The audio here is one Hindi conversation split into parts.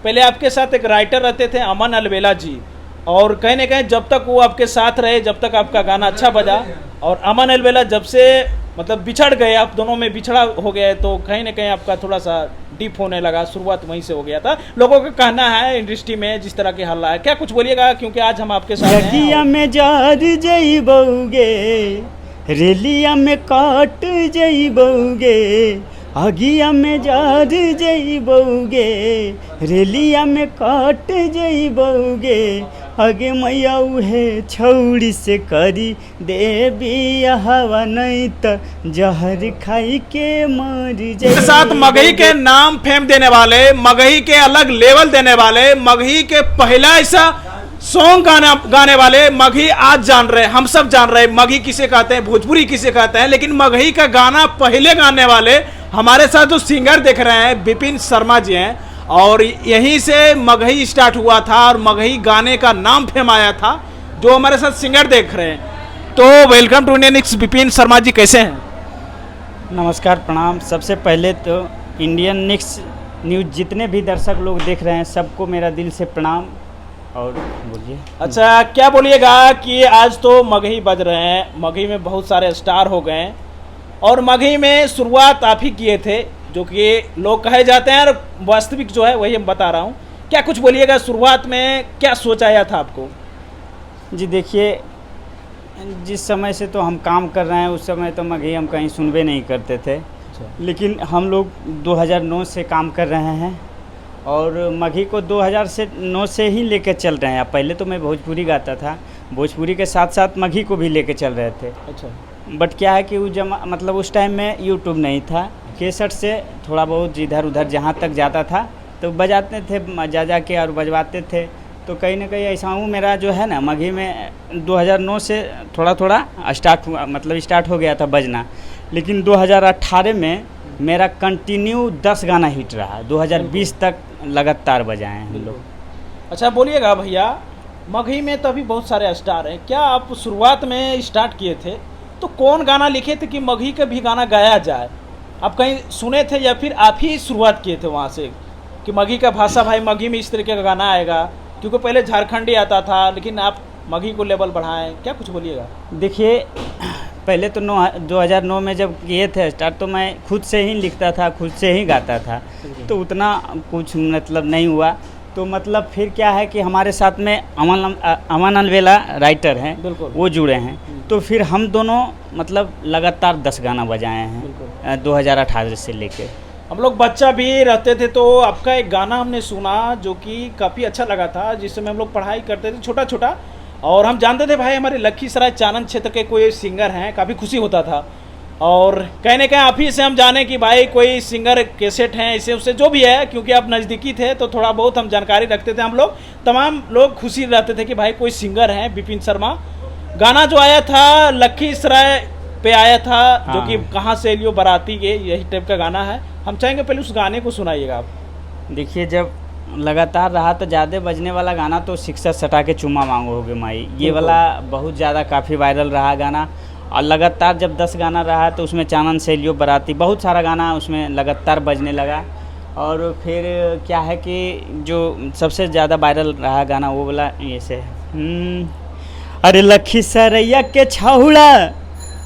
पहले आपके साथ एक राइटर रहते थे अमन अलवेला जी, और कहीं ना कहीं जब तक वो आपके साथ रहे, जब तक आपका गाना अच्छा बजा, और अमन अलवेला जब से मतलब बिछड़ गए, आप दोनों में बिछड़ा हो गया, तो कहीं ना कहीं आपका थोड़ा सा डीप होने लगा, शुरुआत वहीं से हो गया था। लोगों का कहना है इंडस्ट्री में जिस तरह के हल्ला है, क्या कुछ बोलिएगा, क्योंकि आज हम आपके साथ रतिया में जार जइबौगे, रेलिया में काट जइबौगे, आगिया में जार जइबौगे, रेलिया में काट जइबौगे, आगे मैया उहे छौड़ी से करी देवी हवा, नहीं त जहर खाई के मर के जाए। साथ मगही के नाम फेम देने वाले, मगही के अलग लेवल देने वाले, मगही के पहला ऐसा सॉन्ग गाने वाले मगही आज जान रहे, हम सब जान रहे मगही किसे कहते हैं, भोजपुरी किसे कहते हैं, लेकिन मगही का गाना पहले गाने वाले हमारे साथ जो सिंगर देख रहे हैं विपिन शर्मा जी हैं, और यहीं से मगही स्टार्ट हुआ था और मगही गाने का नाम फेम आया था, जो हमारे साथ सिंगर देख रहे हैं। तो वेलकम टू इंडियन निक्स। विपिन शर्मा जी कैसे हैं? नमस्कार, प्रणाम। सबसे पहले तो इंडियन निक्स न्यूज़ जितने भी दर्शक लोग देख रहे हैं सबको मेरा दिल से प्रणाम। और बोलिए। अच्छा, क्या बोलिएगा कि आज तो मगही बज रहे हैं, मगही में बहुत सारे स्टार हो गए हैं, और मगही में शुरुआत आप ही किए थे, जो कि लोग कहे जाते हैं, और वास्तविक जो है वही हम बता रहा हूँ। क्या कुछ बोलिएगा, शुरुआत में क्या सोच आया था आपको? जी देखिए, जिस समय से तो हम काम कर रहे हैं उस समय तो मगही हम कहीं सुनबे नहीं करते थे, लेकिन हम लोग 2009 से काम कर रहे हैं और मगही को 2009 से ही लेके चल रहे हैं। पहले तो मैं भोजपुरी गाता था, भोजपुरी के साथ साथ मगही को भी लेके चल रहे थे। अच्छा। बट क्या है कि मतलब उस टाइम में यूट्यूब नहीं था, कैसेट से थोड़ा बहुत इधर उधर जहाँ तक जाता था तो बजाते थे, जा के और बजवाते थे। तो कहीं ना कहीं ऐसा हूँ, मेरा जो है ना मगही में 2009 से थोड़ा थोड़ा स्टार्ट हुआ, मतलब स्टार्ट हो गया था बजना, लेकिन 2018 में मेरा कंटिन्यू 10 गाना हिट रहा। 2020 तक लगातार बजाए हैं हम लोग। अच्छा, बोलिएगा भैया, मगही में तो अभी बहुत सारे स्टार हैं, क्या आप शुरुआत में स्टार्ट किए थे तो कौन गाना लिखे थे कि मगही का भी गाना गाया जाए? आप कहीं सुने थे या फिर आप ही शुरुआत किए थे वहाँ से कि मगही का भाषा, भाई मगही में इस तरीके का गाना आएगा? क्योंकि पहले झारखंडी आता था, लेकिन आप मगही को लेवल बढ़ाएं, क्या कुछ बोलिएगा? देखिए, पहले तो 2009 में जब किए थे स्टार्ट तो मैं खुद से ही लिखता था, खुद से ही गाता था, तो उतना कुछ मतलब नहीं हुआ। तो मतलब फिर क्या है कि हमारे साथ में अमन अलवेला राइटर हैं, वो जुड़े हैं, तो फिर हम दोनों मतलब लगातार 10 गाना बजाए हैं 2018 से लेके। हम लोग बच्चा भी रहते थे तो आपका एक गाना हमने सुना जो कि काफ़ी अच्छा लगा था, जिस समय हम लोग पढ़ाई करते थे छोटा छोटा, और हम जानते थे भाई हमारे लखीसराय चानन क्षेत्र के कोई सिंगर हैं, काफ़ी खुशी होता था। और कहीं ना कहीं आप ही से हम जाने कि भाई कोई सिंगर कैसेट हैं, इसे उससे जो भी है, क्योंकि आप नज़दीकी थे तो थोड़ा बहुत हम जानकारी रखते थे। हम लोग तमाम लोग खुशी रहते थे कि भाई कोई सिंगर हैं विपिन शर्मा। गाना जो आया था लखीसराय पे आया था, जो कि कहाँ से लियो बाराती के, यही टाइप का गाना है। हम चाहेंगे पहले उस गाने को सुनाइएगा आप। देखिए, जब लगातार रहा तो ज़्यादा बजने वाला गाना तो शिक्षा सटा के चुम्मा मांगोगे माई, ये वाला बहुत ज़्यादा काफ़ी वायरल रहा गाना। और लगातार जब 10 गाना रहा तो उसमें चानन से लियो बाराती, बहुत सारा गाना उसमें लगातार बजने लगा। और फिर क्या है कि जो सबसे ज़्यादा वायरल रहा गाना वो वाला ये से, अरे लखीसरैया के छौड़ा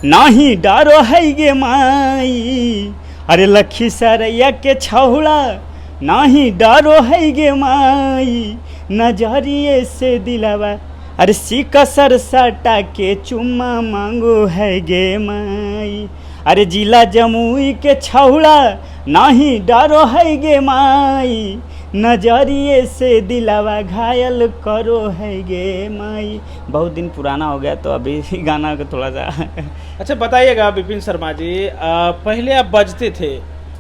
नाही डारो है गे माई, अरे लखीसरैया के छौड़ा नाही डारो है गे माई, नजरिए से दिलावा, अरे सिक्का सर सटा के चुम्मा मांगो है गे माई, अरे जिला जमुई के छौड़ा नाही डारो है गे माई, नजरिए से दिलावा घायल करो है गे माई। बहुत दिन पुराना हो गया तो अभी गाना का थोड़ा सा अच्छा बताइएगा विपिन शर्मा जी, पहले आप बजते थे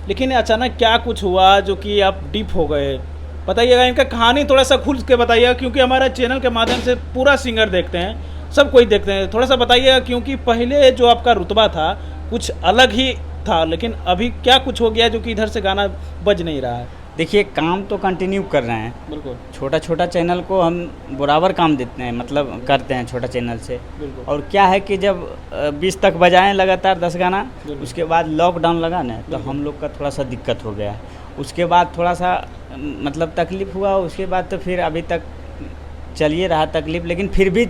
लेकिन अचानक क्या कुछ हुआ जो कि आप डीप हो गए? बताइएगा, इनका कहानी थोड़ा सा खुल के बताइएगा, क्योंकि हमारे चैनल के माध्यम से पूरा सिंगर देखते हैं, सब कोई देखते हैं। थोड़ा सा बताइएगा, क्योंकि पहले जो आपका रुतबा था कुछ अलग ही था, लेकिन अभी क्या कुछ हो गया जो कि इधर से गाना बज नहीं रहा है? देखिए, काम तो कंटिन्यू कर रहे हैं, बिल्कुल। छोटा छोटा चैनल को हम बराबर काम देते हैं, मतलब करते हैं छोटा चैनल से। और क्या है कि जब 20 तक बजाएं लगातार 10 गाना, उसके बाद लॉकडाउन लगा ना तो हम लोग का थोड़ा सा दिक्कत हो गया। उसके बाद थोड़ा सा मतलब तकलीफ़ हुआ, उसके बाद तो फिर अभी तक चलिए रहा तकलीफ, लेकिन फिर भी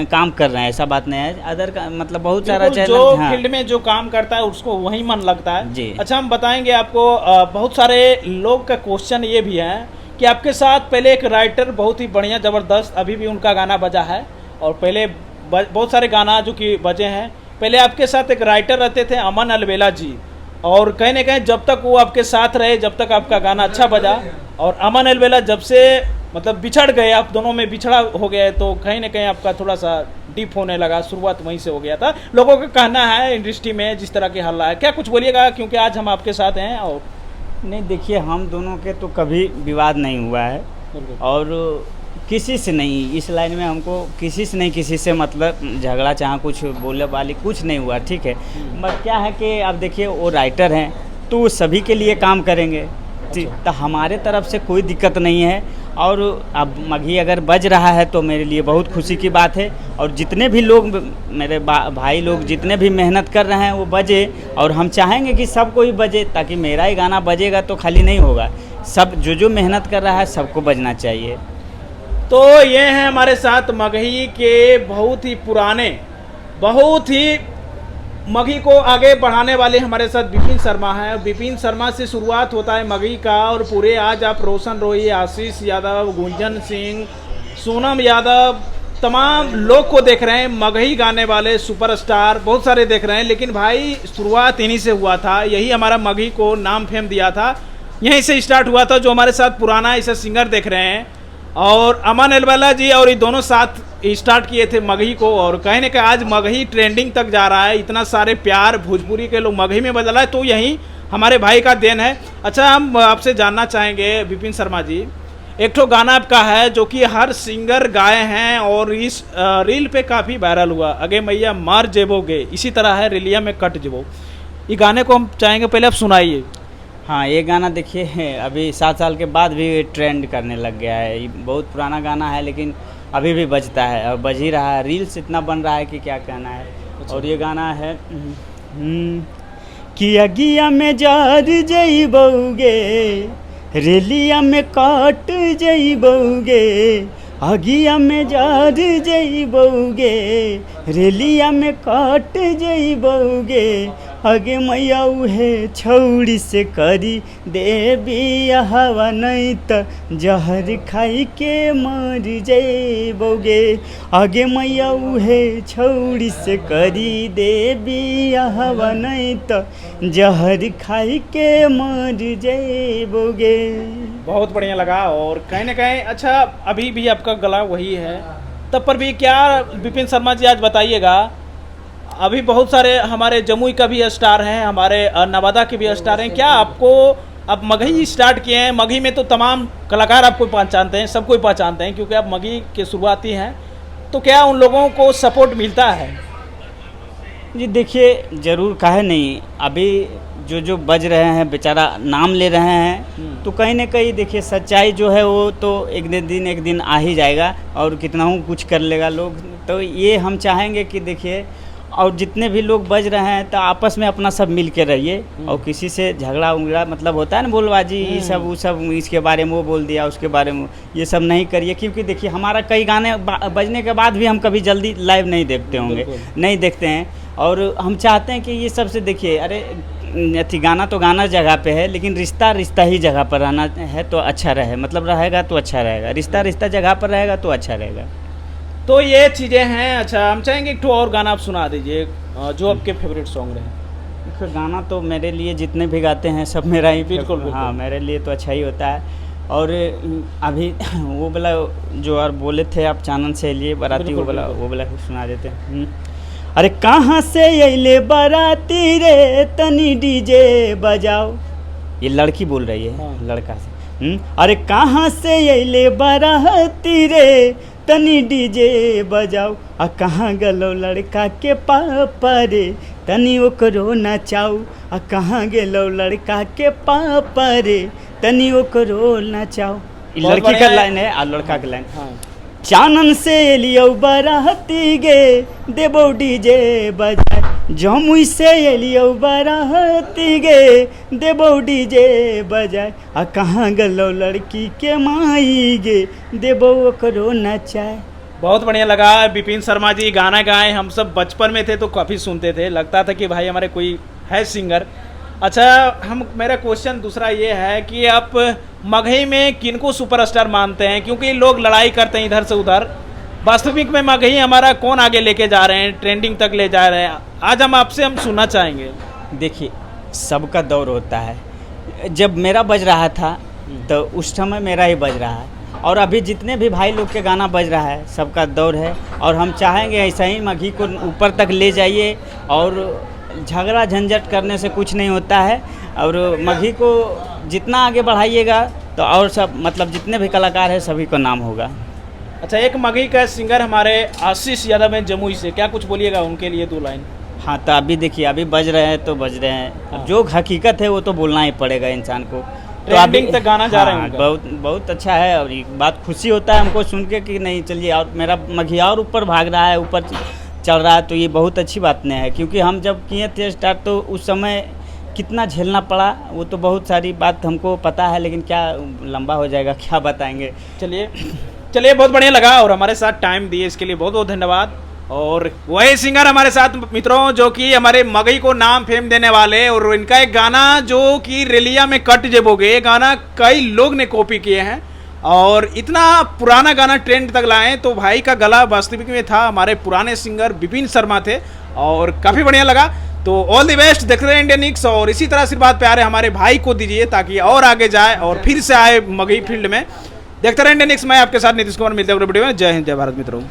काम कर रहे हैं, ऐसा बात नहीं है। अदर का मतलब बहुत सारा बिल्कुल, चैनल जो हाँ। फील्ड में जो काम करता है उसको वही मन लगता है जी। अच्छा, हम बताएंगे आपको बहुत सारे लोग का क्वेश्चन ये भी है कि आपके साथ पहले एक राइटर बहुत ही बढ़िया ज़बरदस्त, अभी भी उनका गाना बजा है और पहले बहुत सारे गाना जो कि बजे हैं। पहले आपके साथ एक राइटर रहते थे अमन अलवेला जी, और कहीं ना कहीं जब तक वो आपके साथ रहे, जब तक आपका गाना अच्छा बजा, और अमन अलवेला जब से मतलब बिछड़ गए, आप दोनों में बिछड़ा हो गया है, तो कहीं ना कहीं आपका थोड़ा सा डीप होने लगा, शुरुआत वहीं से हो गया था। लोगों का कहना है इंडस्ट्री में जिस तरह की हल्ला है, क्या कुछ बोलिएगा, क्योंकि आज हम आपके साथ हैं। और नहीं देखिए, हम दोनों के तो कभी विवाद नहीं हुआ है और किसी से नहीं, इस लाइन में हमको किसी से नहीं, किसी से मतलब झगड़ा चाहे कुछ बोले वाली कुछ नहीं हुआ, ठीक है। बट क्या है कि अब देखिए वो राइटर हैं तो वो सभी के लिए काम करेंगे, तो हमारे तरफ से कोई दिक्कत नहीं है। और अब मघी अगर बज रहा है तो मेरे लिए बहुत खुशी की बात है, और जितने भी लोग मेरे भाई लोग जितने भी मेहनत कर रहे हैं वो बजे, और हम चाहेंगे कि सबको ही बजे, ताकि मेरा ही गाना बजेगा तो खाली नहीं होगा, सब जो मेहनत कर रहा है सबको बजना चाहिए। तो ये हैं हमारे साथ मगही के बहुत ही पुराने, बहुत ही मगही को आगे बढ़ाने वाले हमारे साथ विपिन शर्मा हैं। विपिन शर्मा से शुरुआत होता है मगही का, और पूरे आज आप रोशन रोही, आशीष यादव, गुंजन सिंह, सोनम यादव, तमाम लोग को देख रहे हैं, मगही गाने वाले सुपरस्टार बहुत सारे देख रहे हैं। लेकिन भाई शुरुआत इन्हीं से हुआ था, यही हमारा मगही को नाम फेम दिया था, यहीं से स्टार्ट हुआ था। जो हमारे साथ पुराना ऐसा सिंगर देख रहे हैं, और अमन अलवेला जी और ये दोनों साथ स्टार्ट किए थे मगही को, और कहीं ना कहीं आज मगही ट्रेंडिंग तक जा रहा है। इतना सारे प्यार भोजपुरी के लोग मगही में बदला है, तो यही हमारे भाई का देन है। अच्छा, हम आपसे जानना चाहेंगे विपिन शर्मा जी, एक ठो गाना आपका है जो कि हर सिंगर गाए हैं और इस रील पे काफ़ी वायरल हुआ, अगे मैया मार जेबोगे, इसी तरह है रिलिया में कट जेबो। ये गाने को हम चाहेंगे पहले आप सुनाइए। हाँ, ये गाना देखिए अभी 7 साल के बाद भी ट्रेंड करने लग गया है। ये बहुत पुराना गाना है लेकिन अभी भी बजता है और बज ही रहा है, रील्स इतना बन रहा है कि क्या कहना है। अच्छा। और ये गाना है कि अगिया में जार जइबोगे, रेलिया में काट जइबोगे, अगिया में जार जइबोगे, रेलिया में काट जइबोगे, अगे मैया उहे छौड़ी से करी देवी हवा, नहीं त जहर खाई के मर जइबोगे, आगे मैया उहे छौड़ी से करी देवी हवा, नहीं त जहर खाई के मर जइबोगे। बहुत बढ़िया लगा, और कहीं ना कहीं अच्छा अभी भी आपका गला वही है, तब पर भी क्या विपिन शर्मा जी आज बताइएगा, अभी बहुत सारे हमारे जमुई का भी स्टार हैं, हमारे नवादा के भी स्टार हैं, क्या आपको अब मगही स्टार्ट किए हैं, मगही में तो तमाम कलाकार आपको पहचानते हैं, सब कोई पहचानते हैं क्योंकि आप मगही के शुरुआती हैं, तो क्या उन लोगों को सपोर्ट मिलता है? जी देखिए, ज़रूर, काहे नहीं, अभी जो बज रहे हैं बेचारा नाम ले रहे हैं, तो कहीं ना कहीं देखिए सच्चाई जो है वो तो एक दिन आ ही जाएगा, और कितना हूँ कुछ कर लेगा लोग। तो ये हम चाहेंगे कि देखिए, और जितने भी लोग बज रहे हैं तो आपस में अपना सब मिल के रहिए, और किसी से झगड़ा उगड़ा मतलब होता है ना बोलबाजी, ये सब वो सब, इसके बारे में वो बोल दिया, उसके बारे में ये सब नहीं करिए। क्योंकि देखिए हमारा कई गाने बजने के बाद भी हम कभी जल्दी लाइव नहीं देखते होंगे, नहीं देखते हैं, और हम चाहते हैं कि ये सबसे देखिए, अरे अथी गाना तो गाना जगह पे है, लेकिन रिश्ता ही जगह पर रहना है तो अच्छा रहे, मतलब रहेगा तो अच्छा रहेगा, रिश्ता जगह पर रहेगा तो अच्छा रहेगा। तो ये चीज़ें हैं। अच्छा, हम चाहेंगे एक ठो और गाना आप सुना दीजिए जो आपके फेवरेट सॉन्ग रहे। देखो, गाना तो मेरे लिए जितने भी गाते हैं सब मेरा ही बिल्कुल। हाँ, मेरे लिए तो अच्छा ही होता है। और अभी वो वाला जो और बोले थे आप चानन से लिए बाराती, वो वाला सुना देते हैं। अरे कहाँ से अइले बाराती रे, तनी डीजे बजाओ, ये लड़की बोल रही है। हाँ। लड़का से अरे कहाँ से अइले बाराती रे, तनी डीजे बजाओ, आ कहाँ गलो लड़का के पापा रे, तनी ओकरो नचाओ, आ कहाँ गेलो लड़का के पापा रे, तनी ओकरो नचाओ। लड़की का लाइन है और लड़का का लाइन। हाँ। चानन से एलियो बाराती गे, देबो डीजे बजाए, जमुई से एलियो बाराती गे देबो डीजे बजाए आ कहाँ गलो लड़की के माई गे देबो ओकरो नचाए। बहुत बढ़िया लगा विपिन शर्मा जी गाना गाए। हम सब बचपन में थे तो काफ़ी सुनते थे, लगता था कि भाई हमारे कोई है सिंगर। अच्छा, मेरा क्वेश्चन दूसरा ये है कि आप मगही में किनको सुपरस्टार मानते हैं, क्योंकि लोग लड़ाई करते हैं इधर से उधर। वास्तविक में मगही हमारा कौन आगे लेके जा रहे हैं, ट्रेंडिंग तक ले जा रहे हैं, आज हम आपसे सुनना चाहेंगे। देखिए, सबका दौर होता है। जब मेरा बज रहा था तो उस समय मेरा ही बज रहा है, और अभी जितने भी भाई लोग के गाना बज रहा है सबका दौर है। और हम चाहेंगे ऐसा ही मगही को ऊपर तक ले जाइए, और झगड़ा झंझट करने से कुछ नहीं होता है। और मगही को जितना आगे बढ़ाइएगा तो और सब मतलब जितने भी कलाकार हैं सभी को नाम होगा। अच्छा, एक मगही का सिंगर हमारे आशीष यादव हैं जमुई से, क्या कुछ बोलिएगा उनके लिए 2 लाइन? हाँ, तो अभी देखिए, अभी बज रहे हैं तो बज रहे हैं। हाँ। जो हकीकत है वो तो बोलना ही पड़ेगा इंसान को। तो ट्रेंडिंग तक गाना जा रहे हैं उनका। बहुत बहुत अच्छा है, और एक बात खुशी होता है हमको सुन के कि नहीं चलिए, और मेरा मगही और ऊपर भाग रहा है, ऊपर चल रहा है, तो ये बहुत अच्छी बात नहीं है। क्योंकि हम जब किए थे स्टार्ट तो उस समय कितना झेलना पड़ा, वो तो बहुत सारी बात हमको पता है, लेकिन क्या लंबा हो जाएगा, क्या बताएंगे। चलिए बहुत बढ़िया लगा, और हमारे साथ टाइम दिए इसके लिए बहुत बहुत धन्यवाद। और वही सिंगर हमारे साथ मित्रों जो कि हमारे मगही को नाम फेम देने वाले, और इनका एक गाना जो कि रेलिया में कट जेबोगे, गाना कई लोग ने कॉपी किए हैं, और इतना पुराना गाना ट्रेंड तक लाए। तो भाई का गला वास्तविक में था हमारे पुराने सिंगर विपिन शर्मा थे, और काफ़ी बढ़िया लगा। तो ऑल द बेस्ट, देखते रहे इंडियन निक्स, और इसी तरह आशीर्वाद प्यारे हमारे भाई को दीजिए ताकि और आगे जाए और फिर से आए मगही फील्ड में। देखते रहे इंडियन निक्स, मैं आपके साथ नीतीश कुमार, मिलते हैं वीडियो में। जय हिंद, जय भारत मित्रों।